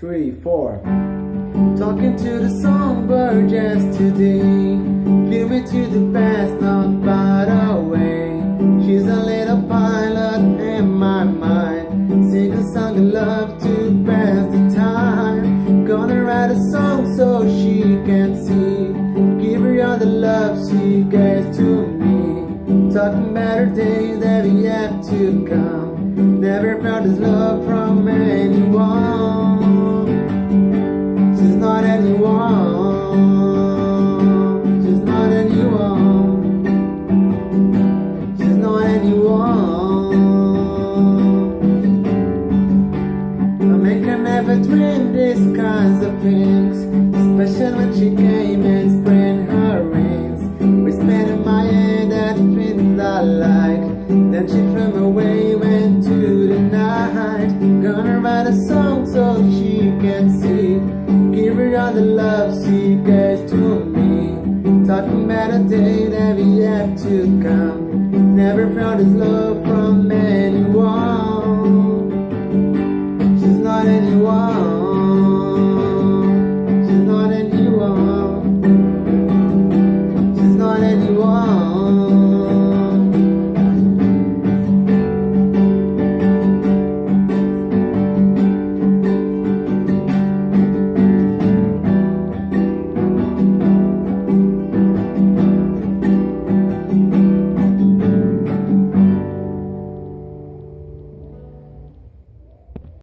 3, 4. Talking to the songbird yesterday, flew me to the past, not far away. She's a little pilot in my mind, sing a song of love to pass the time. Gonna write a song so she can see, give her all the love she gave to me. Talking about her days that we have to come, never found this love from anyone. She's not anyone. She's not anyone. She's not anyone. I make her never dream these kinds of things, especially when she came and spread her wings. Whispered in my ear that things I like, then she flew away, went to the night. Gonna write a song so she can see, give her all the love she gave to me. Talking about a day that we have to come, never found this love from me.